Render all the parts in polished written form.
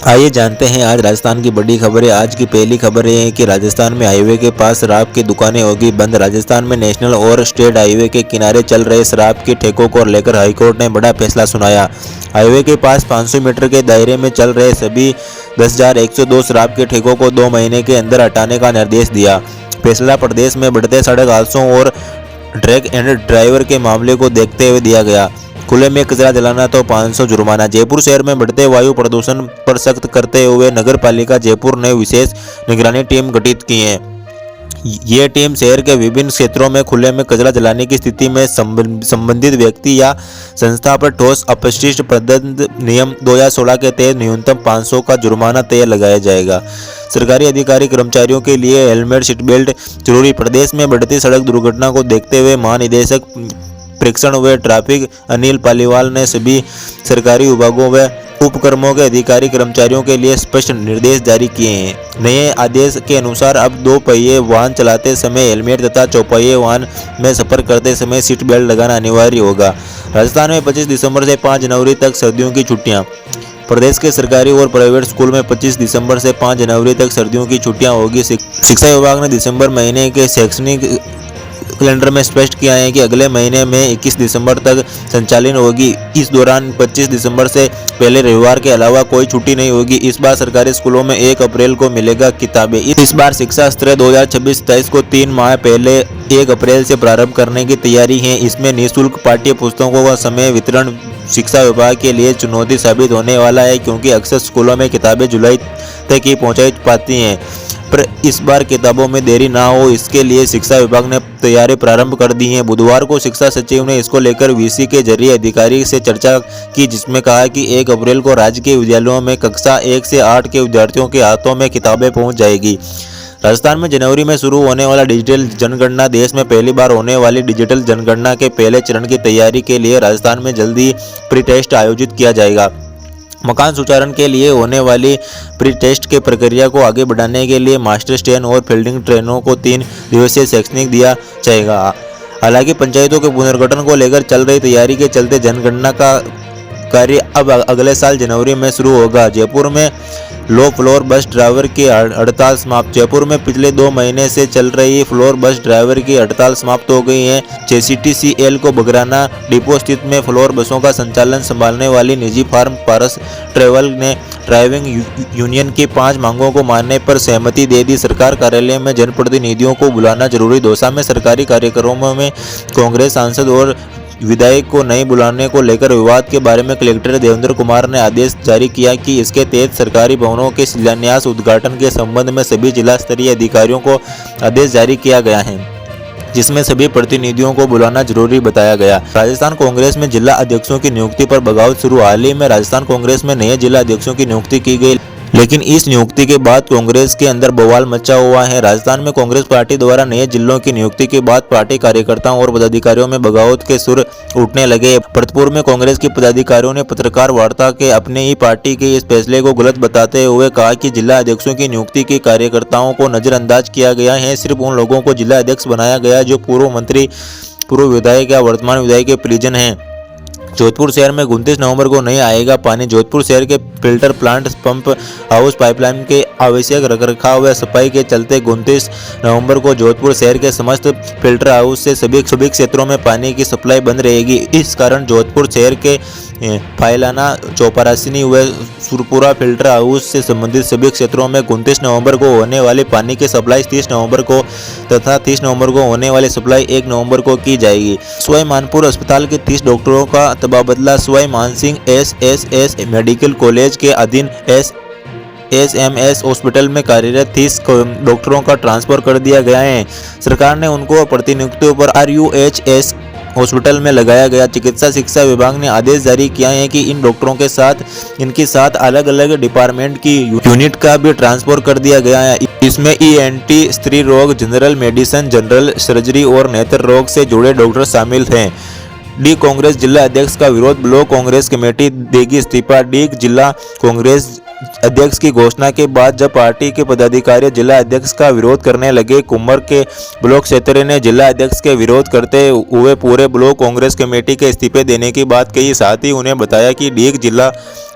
आइए जानते हैं आज राजस्थान की बड़ी खबरें। आज की पहली खबर ये है कि राजस्थान में हाईवे के पास शराब की दुकानें होगी बंद। राजस्थान में नेशनल और स्टेट हाईवे के किनारे चल रहे शराब के ठेकों को लेकर हाईकोर्ट ने बड़ा फैसला सुनाया। हाईवे के पास 500 मीटर के दायरे में चल रहे सभी 10,102 शराब के ठेकों को 2 महीने के अंदर हटाने का निर्देश दिया। फैसला प्रदेश में बढ़ते सड़क हादसों और ड्रैग एंड ड्राइवर के मामले को देखते हुए दिया गया। खुले में कचरा जलाना तो 500 जुर्माना। जयपुर शहर में बढ़ते वायु प्रदूषण पर सख्त करते हुए नगर पालिका जयपुर ने विशेष निगरानी टीम गठित की है। ये टीम शहर के विभिन्न क्षेत्रों में खुले में कचरा जलाने की स्थिति में संबंधित व्यक्ति या संस्था पर ठोस अपशिष्ट प्रबंधन नियम 2016 के तहत न्यूनतम 500 का जुर्माना तय लगाया जाएगा। सरकारी अधिकारी कर्मचारियों के लिए हेलमेट सीट बेल्ट जरूरी। प्रदेश में बढ़ती सड़क दुर्घटना को देखते हुए महानिदेशक प्रेक्षण व ट्रैफिक अनिल पालीवाल ने सभी सरकारी विभागों व उपक्रमों के अधिकारी कर्मचारियों के लिए स्पष्ट निर्देश जारी किए हैं। नए आदेश के अनुसार अब 2 पहिए वाहन चलाते समय हेलमेट तथा 4 पहिए वाहन में सफर करते समय सीट बेल्ट लगाना अनिवार्य होगा। राजस्थान में 25 दिसंबर से 5 जनवरी तक सर्दियों की छुट्टियां। प्रदेश के सरकारी और प्राइवेट स्कूल में 25 दिसंबर से 5 जनवरी तक सर्दियों की छुट्टियां होगी। शिक्षा विभाग ने दिसंबर महीने के शैक्षणिक कैलेंडर में स्पष्ट किया है कि अगले महीने में 21 दिसंबर तक संचालन होगी। इस दौरान 25 दिसंबर से पहले रविवार के अलावा कोई छुट्टी नहीं होगी। इस बार सरकारी स्कूलों में 1 अप्रैल को मिलेगा किताबें। इस बार शिक्षा सत्र 2026-27 को 3 माह पहले 1 अप्रैल से प्रारंभ करने की तैयारी है। इसमें निःशुल्क पाठ्य पुस्तकों का समय वितरण शिक्षा विभाग के लिए चुनौती साबित होने वाला है, क्योंकि अक्सर स्कूलों में किताबें जुलाई तक ही पहुंचाई पाती हैं। पर इस बार किताबों में देरी ना हो, इसके लिए शिक्षा विभाग ने तैयारी प्रारंभ कर दी है। बुधवार को शिक्षा सचिव ने इसको लेकर वीसी के जरिए अधिकारी से चर्चा की, जिसमें कहा कि 1 अप्रैल को राज्य के विद्यालयों में कक्षा 1 से 8 के विद्यार्थियों के हाथों में किताबें पहुंच जाएगी। राजस्थान में जनवरी में शुरू होने वाला डिजिटल जनगणना। देश में पहली बार होने वाली डिजिटल जनगणना के पहले चरण की तैयारी के लिए राजस्थान में जल्दी प्री टेस्ट आयोजित किया जाएगा। मकान सुचारण के लिए होने वाली प्री टेस्ट के प्रक्रिया को आगे बढ़ाने के लिए मास्टर स्टेन और फील्डिंग ट्रेनरों को 3 दिवसीय शैक्षणिक दिया जाएगा। हालांकि पंचायतों के पुनर्गठन को लेकर चल रही तैयारी के चलते जनगणना का कार्य अब अगले साल जनवरी में शुरू होगा। जयपुर में लो फ्लोर बस ड्राइवर की हड़ताल समाप्त। जयपुर में पिछले 2 महीने से चल रही फ्लोर बस ड्राइवर की हड़ताल समाप्त हो गई है। जेसीटीसीएल को बगराना डिपो स्थित में फ्लोर बसों का संचालन संभालने वाली निजी फर्म पारस ट्रेवल ने ड्राइविंग यूनियन की 5 मांगों को मानने पर सहमति दे दी। सरकार कार्यालय में जनप्रतिनिधियों को बुलाना जरूरी। दौसा में सरकारी कार्यक्रमों में कांग्रेस सांसद और विधायक को नहीं बुलाने को लेकर विवाद के बारे में कलेक्टर देवेंद्र कुमार ने आदेश जारी किया कि इसके तहत सरकारी भवनों के शिलान्यास उद्घाटन के संबंध में सभी जिला स्तरीय अधिकारियों को आदेश जारी किया गया है, जिसमें सभी प्रतिनिधियों को बुलाना जरूरी बताया गया। राजस्थान कांग्रेस में जिला अध्यक्षों की नियुक्ति पर बगावत शुरू। हाल ही में राजस्थान कांग्रेस में नए जिला अध्यक्षों की नियुक्ति की गई, लेकिन इस नियुक्ति के बाद कांग्रेस के अंदर बवाल मचा हुआ है। राजस्थान में कांग्रेस पार्टी द्वारा नए जिलों की नियुक्ति के बाद पार्टी कार्यकर्ताओं और पदाधिकारियों में बगावत के सुर उठने लगे। भरतपुर में कांग्रेस के पदाधिकारियों ने पत्रकार वार्ता के अपने ही पार्टी के इस फैसले को गलत बताते हुए कहा कि जिला अध्यक्षों की नियुक्ति के कार्यकर्ताओं को नजरअंदाज किया गया है। सिर्फ उन लोगों को जिला अध्यक्ष बनाया गया जो पूर्व मंत्री, पूर्व विधायक या वर्तमान विधायक के परिजन हैं। जोधपुर शहर में 29 नवंबर को नहीं आएगा पानी। जोधपुर शहर के filter plant, pump house, pipeline के आवश्यक रखरखाव व सफाई के चलते 29 नवंबर को जोधपुर शहर के समस्त फिल्टर हाउस से सभी क्षेत्रों में पानी की सप्लाई बंद रहेगी। इस कारण जोधपुर शहर के फाइलाना, चौपरासिनी व सुरपुरा फिल्टर हाउस से संबंधित सभी क्षेत्रों में 29 नवंबर को होने वाली पानी की सप्लाई 30 नवंबर को तथा 30 नवंबर को होने वाली सप्लाई 1 नवंबर को की जाएगी। सवाई मानपुर अस्पताल के 30 डॉक्टरों का तबादला Sawai Mansingh SSS medical college के अधीन एसएमएस हॉस्पिटल में कार्यरत 30 डॉक्टरों का ट्रांसफर कर दिया गया है। सरकार ने उनको प्रतिनियुक्तियों पर आरयूएचएस हॉस्पिटल में लगाया गया। चिकित्सा शिक्षा विभाग ने आदेश जारी किया है कि इन डॉक्टरों के साथ इनकी 7 अलग अलग डिपार्टमेंट की यूनिट का भी ट्रांसफर कर दिया गया है। इसमें ईएनटी, स्त्री रोग, जनरल मेडिसिन, जनरल सर्जरी और नेत्र रोग से जुड़े डॉक्टर शामिल हैं। डी कांग्रेस जिला अध्यक्ष का विरोध। ब्लॉक कांग्रेस कमेटी देगी इस्तीफा। डी जिला कांग्रेस अध्यक्ष की घोषणा के बाद जब पार्टी के पदाधिकारी जिला अध्यक्ष का विरोध करने लगे, कुम्मर के ब्लॉक क्षेत्र ने जिला अध्यक्ष के विरोध करते हुए पूरे ब्लॉक कांग्रेस कमेटी के इस्तीफे देने की बात कही। साथ ही उन्हें बताया कि डी जिला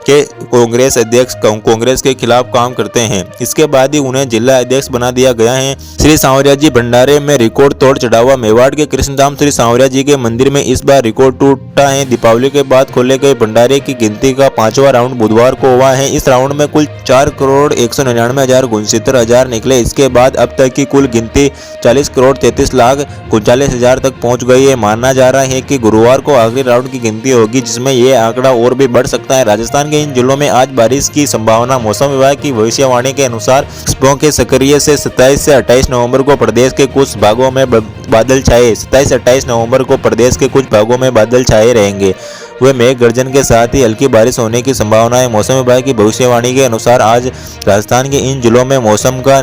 के कांग्रेस के खिलाफ काम करते हैं। इसके बाद ही उन्हें जिला अध्यक्ष बना दिया गया है। श्री सांवरिया जी भंडारे में रिकॉर्ड तोड़ चढ़ावा। मेवाड़ के कृष्णधाम श्री सांवरिया जी के मंदिर में इस बार रिकॉर्ड टूटा है। दीपावली के बाद खोले गए भंडारे की गिनती का 5वां राउंड बुधवार को हुआ है। इस राउंड में कुल 4,199,69 निकले। इसके बाद अब तक की कुल गिनती 40,33,39,000 तक पहुंच गई है। माना जा रहा है कि गुरुवार को आखिरी राउंड की गिनती होगी, जिसमें यह आंकड़ा और भी बढ़ सकता है। राजस्थान के इन जिलों में आज बारिश की संभावना। मौसम विभाग की भविष्यवाणी के अनुसार स्पो के सक्रिय से 27 से 28 नवंबर को प्रदेश के कुछ भागों में बादल छाए 27 से 28 नवंबर को प्रदेश के कुछ भागों में बादल छाए रहेंगे। वे मेघ गर्जन के साथ ही हल्की बारिश होने की संभावना है। मौसम विभाग की भविष्यवाणी के अनुसार आज राजस्थान के इन जिलों में मौसम का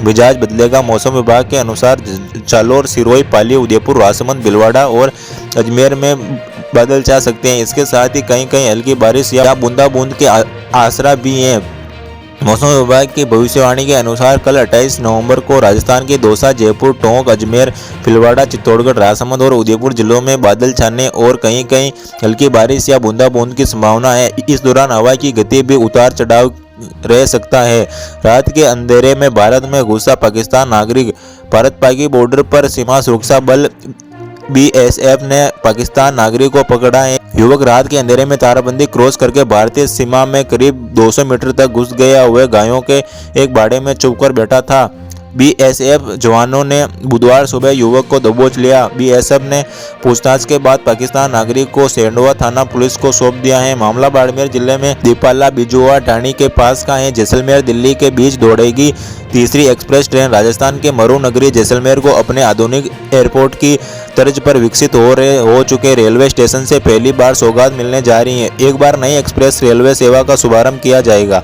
मिजाज बदलेगा। मौसम विभाग के अनुसार जालोर, सिरोही, पाली, उदयपुर, राजसमंद, भीलवाड़ा और अजमेर में बादल छा सकते हैं। इसके साथ ही कहीं कहीं हल्की बारिश या बूंदाबूंद के आसरा भी हैं। मौसम विभाग की भविष्यवाणी के अनुसार कल 28 नवंबर को राजस्थान के दौसा, जयपुर, टोंक, अजमेर, भीलवाड़ा, चित्तौड़गढ़, राजसमंद और उदयपुर जिलों में बादल छाने और कहीं कहीं हल्की बारिश या बूंदाबूंद की संभावना है। इस दौरान हवा की गति भी उतार चढ़ाव रह सकता है। रात के अंधेरे में भारत में घुसा पाकिस्तान नागरिक। भारत पाकि बॉर्डर पर सीमा सुरक्षा बल BSF ने पाकिस्तान नागरिक को पकड़ा है। युवक रात के अंधेरे में ताराबंदी क्रॉस करके भारतीय सीमा में करीब 200 मीटर तक घुस गया हुए गायों के एक बाड़े में छुपकर बैठा था। BSF जवानों ने बुधवार सुबह युवक को दबोच लिया। BSF ने पूछताछ के बाद पाकिस्तान नागरिक को सेंडवा थाना पुलिस को सौंप दिया है। मामला बाड़मेर जिले में दीपाला बिजुआ ढाणी के पास का है। जैसलमेर दिल्ली के बीच दौड़ेगी तीसरी एक्सप्रेस ट्रेन। राजस्थान के मरू नगरी जैसलमेर को अपने आधुनिक एयरपोर्ट की तर्ज पर विकसित हो चुके रेलवे स्टेशन से पहली बार सौगात मिलने जा रही है। एक बार नई एक्सप्रेस रेलवे सेवा का शुभारंभ किया जाएगा,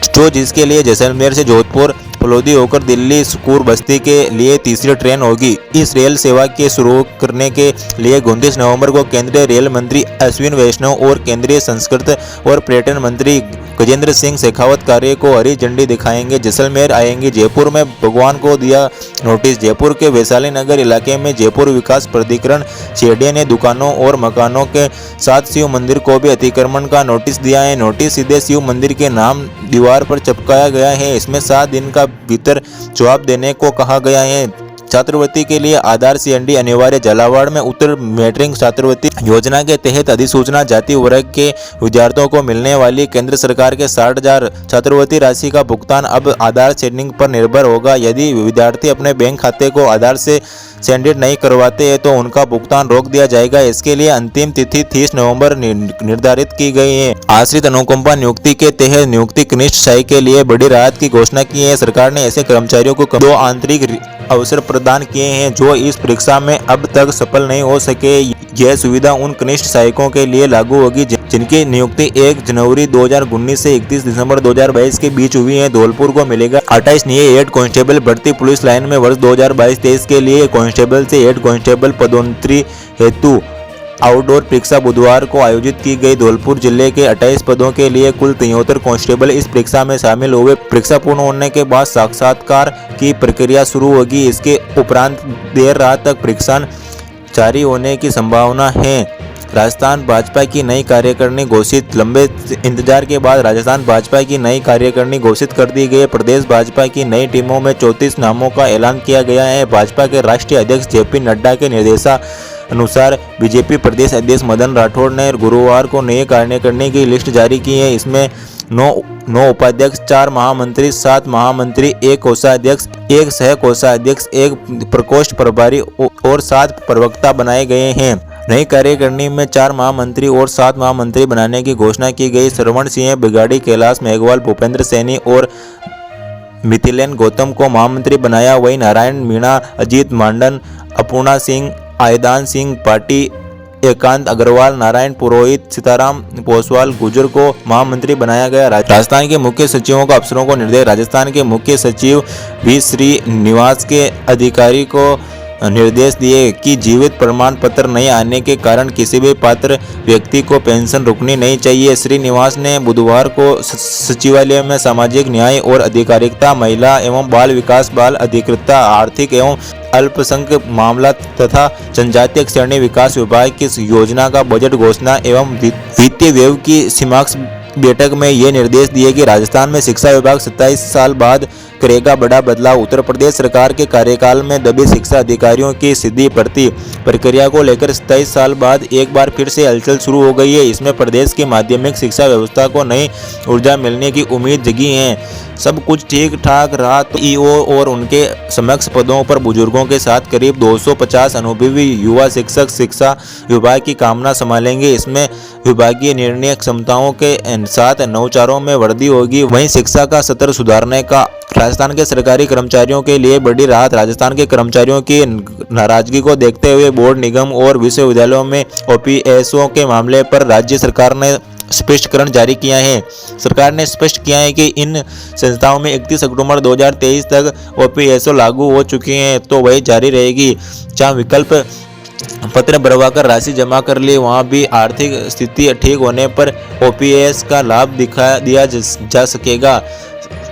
जो जिसके लिए जैसलमेर से जोधपुर फलोदी होकर दिल्ली, सुकूर, बस्ती के लिए तीसरी ट्रेन होगी। इस रेल सेवा के शुरू करने के लिए 29 नवंबर को केंद्रीय रेल मंत्री अश्विन वैष्णव और केंद्रीय संस्कृति और पर्यटन मंत्री गजेंद्र सिंह शेखावत कार्य को हरी झंडी दिखाएंगे। जैसलमेर आएंगे। जयपुर में भगवान को दिया नोटिस। जयपुर के वैशाली नगर इलाके में जयपुर विकास प्राधिकरण CDA ने दुकानों और मकानों के साथ शिव मंदिर को भी अतिक्रमण का नोटिस दिया है। नोटिस सीधे शिव मंदिर के नाम दीवार पर चिपकाया गया है। इसमें 7 दिन का भीतर जवाब देने को कहा गया है। छात्रवृत्ति के लिए आधार CND अनिवार्य। झालावाड़ में उत्तर मैट्रिक छात्रवृत्ति योजना के तहत अधिसूचना जाति वर्ग के विद्यार्थियों को मिलने वाली केंद्र सरकार के 60,000 छात्रवृत्ति राशि का भुगतान अब आधार शेडिंग पर निर्भर होगा। यदि विद्यार्थी अपने बैंक खाते को आधार से शेडिंग नहीं करवाते हैं तो उनका भुगतान रोक दिया जाएगा। इसके लिए अंतिम तिथि 30 नवंबर निर्धारित की गई है। आश्रित अनुकंपा नियुक्ति के तहत नियुक्ति कनिष्ठ शाही के लिए बड़ी राहत की घोषणा की है। सरकार ने ऐसे कर्मचारियों को 2 आंतरिक अवसर प्रदान किए हैं जो इस परीक्षा में अब तक सफल नहीं हो सके। यह सुविधा उन कनिष्ठ सहायकों के लिए लागू होगी जिनकी नियुक्ति 1 जनवरी 2019 से 31 दिसंबर 2022 के बीच हुई है। धौलपुर को मिलेगा 28 नए हेड कांस्टेबल भर्ती। पुलिस लाइन में वर्ष 2022-23 के लिए कांस्टेबल से हेड कांस्टेबल पदोन्नति हेतु आउटडोर परीक्षा बुधवार को आयोजित की गई। धौलपुर जिले के 28 पदों के लिए कुल 73 कांस्टेबल इस परीक्षा में शामिल हुए। परीक्षा पूर्ण होने के बाद साक्षात्कार की प्रक्रिया शुरू होगी। इसके उपरांत देर रात तक परीक्षा जारी होने की संभावना है। राजस्थान भाजपा की नई कार्यकारिणी घोषित। लंबे इंतजार के बाद राजस्थान भाजपा की नई कार्यकारिणी घोषित कर दी गई। प्रदेश भाजपा की नई टीमों में 34 नामों का ऐलान किया गया है। भाजपा के राष्ट्रीय अध्यक्ष JP नड्डा के निर्देशानुसार बीजेपी प्रदेश अध्यक्ष मदन राठौड़ ने गुरुवार को नई कार्यकारिणी की लिस्ट जारी की है। इसमें 9 उपाध्यक्ष, 4 महामंत्री, 7 महामंत्री, 1 कोषाध्यक्ष, 1 सह कोषाध्यक्ष, 1 प्रकोष्ठ प्रभारी और 7 प्रवक्ता बनाए गए हैं। नई कार्यकारिणी में 4 महामंत्री और 7 महामंत्री बनाने की घोषणा की गई। श्रवण सिंह बिगाड़ी, कैलाश मेघवाल, भूपेंद्र सैनी और मिथिलेन गौतम को महामंत्री बनाया। वहीं नारायण मीणा, अजीत मांडन, अपूर्णा सिंह, आयदान सिंह पाटी, एकांत अग्रवाल, नारायण पुरोहित, सीताराम पोसवाल गुजर को महामंत्री बनाया गया। राजस्थान के मुख्य सचिवों को अफसरों को निर्देश। राजस्थान के मुख्य सचिव V श्रीनिवास के अधिकारी को निर्देश दिए कि जीवित प्रमाण पत्र नहीं आने के कारण किसी भी पात्र व्यक्ति को पेंशन रुकनी नहीं चाहिए। श्रीनिवास ने बुधवार को सचिवालय में सामाजिक न्याय और अधिकारिता, महिला एवं बाल विकास, बाल अधिकारिता, आर्थिक एवं अल्पसंख्यक मामला तथा जनजातीय श्रेणी विकास विभाग की योजना का बजट घोषणा एवं वित्तीय व्यय की सीमांकन बैठक में ये निर्देश दिए कि राजस्थान में शिक्षा विभाग 27 साल बाद करेगा बड़ा बदलाव। उत्तर प्रदेश सरकार के कार्यकाल में दबे शिक्षा अधिकारियों की सीधी भर्ती प्रक्रिया को लेकर 27 साल बाद एक बार फिर से हलचल शुरू हो गई है। इसमें प्रदेश की माध्यमिक शिक्षा व्यवस्था को नई ऊर्जा मिलने की उम्मीद जगी है। सब कुछ ठीक ठाक रहा तो ईओ और उनके समक्ष पदों पर बुजुर्गों के साथ करीब 250 अनुभवी युवा शिक्षक शिक्षा विभाग की कामना संभालेंगे। इसमें विभागीय निर्णय क्षमताओं के साथ नौचारों में वृद्धि होगी। वहीं शिक्षा का स्तर सुधारने का राजस्थान के सरकारी कर्मचारियों के लिए बड़ी राहत। राजस्थान के कर्मचारियों की नाराजगी को देखते हुए बोर्ड, निगम और विश्वविद्यालयों में ओपीएसओ के मामले पर राज्य सरकार ने स्पष्टीकरण जारी किया है। सरकार ने स्पष्ट किया है कि इन संस्थाओं में 31 अक्टूबर 2023 तक ओपीएसओ लागू हो चुके हैं तो वही जारी रहेगी। जहां विकल्प पत्र भरवाकर राशि जमा कर ली, वहां भी आर्थिक स्थिति ठीक होने पर ओपीएस का लाभ दिया जा सकेगा।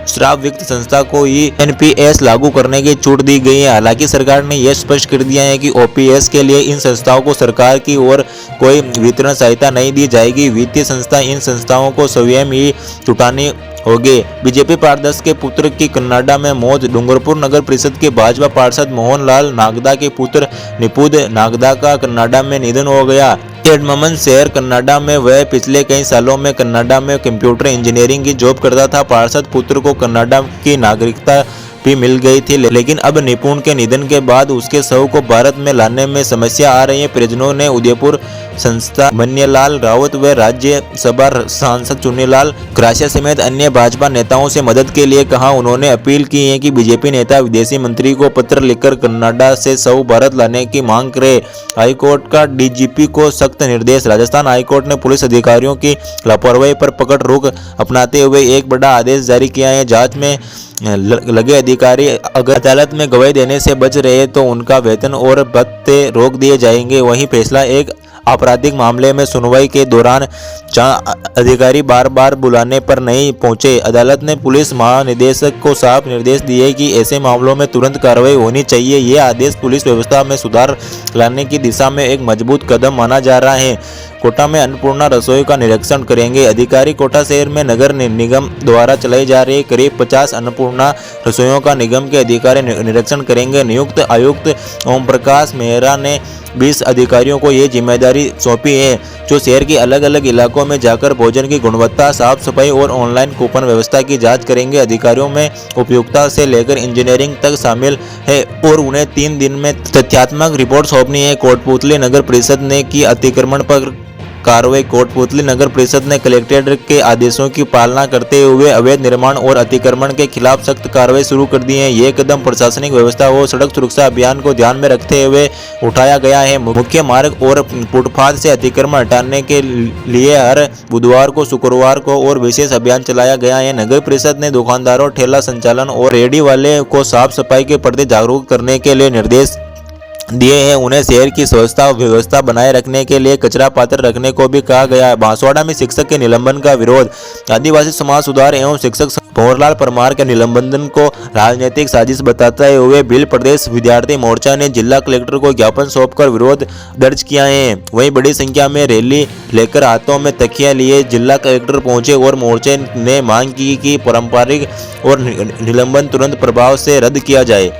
श्राप वित्त संस्था को ही एनपीएस लागू करने की छूट दी गई है। हालांकि सरकार ने यह स्पष्ट कर दिया है कि ओपीएस के लिए इन संस्थाओं को सरकार की ओर कोई वितरण सहायता नहीं दी जाएगी। वित्तीय संस्था इन संस्थाओं को स्वयं ही जुटानी होगी। बीजेपी पार्षद के पुत्र की कनाडा में मौत। डूंगरपुर नगर परिषद के भाजपा पार्षद मोहनलाल नागदा के पुत्र निपुद नागदा का कनाडा में निधन हो गया। एडमंड शहर कनाडा में वह पिछले कई सालों में कनाडा में कंप्यूटर इंजीनियरिंग की जॉब करता था। पार्षद पुत्र को कनाडा की नागरिकता भी मिल गई थी, लेकिन अब निपुण के निधन के बाद उसके शव को भारत में लाने में समस्या आ रही है। परिजनों ने उदयपुर संस्था मन्यलाल रावत व राज्यसभा सांसद चुन्नीलाल ग्रासिया समेत अन्य भाजपा नेताओं से मदद के लिए कहा। उन्होंने अपील की है कि बीजेपी नेता विदेशी मंत्री को पत्र लिखकर कनाडा से शव भारत लाने की मांग करे। हाईकोर्ट का डीजीपी को सख्त निर्देश। राजस्थान हाईकोर्ट ने पुलिस अधिकारियों की लापरवाही पर पकड़ रोक अपनाते हुए एक बड़ा आदेश जारी किया है। जांच में लगे अधिकारी अगर अदालत में गवाही देने से बच रहे तो उनका वेतन और भत्ते रोक दिए जाएंगे। वहीं फैसला एक आपराधिक मामले में सुनवाई के दौरान जहां अधिकारी बार बार बुलाने पर नहीं पहुंचे, अदालत ने पुलिस महानिदेशक को साफ निर्देश दिए कि ऐसे मामलों में तुरंत कार्रवाई होनी चाहिए। यह आदेश पुलिस व्यवस्था में सुधार लाने की दिशा में एक मजबूत कदम माना जा रहा है। कोटा में अन्नपूर्णा रसोई का निरीक्षण करेंगे अधिकारी। कोटा शहर में नगर निगम द्वारा चलाई जा रही करीब 50 अन्नपूर्णा रसोइयों का निगम के अधिकारी निरीक्षण करेंगे। नियुक्त आयुक्त ओम प्रकाश मेहरा ने 20 अधिकारियों को ये जिम्मेदारी सौंपी है, जो शहर के अलग अलग इलाकों में जाकर भोजन की गुणवत्ता, साफ सफाई और ऑनलाइन कूपन व्यवस्था की जांच करेंगे। अधिकारियों में उपयुक्तता से लेकर इंजीनियरिंग तक शामिल है और उन्हें 3 दिन में तथ्यात्मक रिपोर्ट सौंपनी है। कोटपूतली नगर परिषद ने की अतिक्रमण पर कार्रवाई। कोटपूतली नगर परिषद ने कलेक्टर के आदेशों की पालना करते हुए अवैध निर्माण और अतिक्रमण के खिलाफ सख्त कार्रवाई शुरू कर दी है। ये कदम प्रशासनिक व्यवस्था और सड़क सुरक्षा अभियान को ध्यान में रखते हुए उठाया गया है। मुख्य मार्ग और फुटपाथ से अतिक्रमण हटाने के लिए हर बुधवार को, शुक्रवार को और विशेष अभियान चलाया गया है। नगर परिषद ने दुकानदारों, ठेला संचालन और रेहड़ी वाले को साफ सफाई के प्रति जागरूक करने के लिए निर्देश दिए हैं। उन्हें शहर की स्वच्छता व्यवस्था बनाए रखने के लिए कचरा पात्र रखने को भी कहा गया है। बांसवाड़ा में शिक्षक के निलंबन का विरोध। आदिवासी समाज सुधार एवं शिक्षक भंवरलाल परमार के निलंबन को राजनीतिक साजिश बताते हुए भिल प्रदेश विद्यार्थी मोर्चा ने जिला कलेक्टर को ज्ञापन सौंपकर विरोध दर्ज किया है। वहीं बड़ी संख्या में रैली लेकर हाथों में तकिया लिए जिला कलेक्टर पहुंचे और मोर्चे ने मांग की कि पारंपरिक और निलंबन तुरंत प्रभाव से रद्द किया जाए।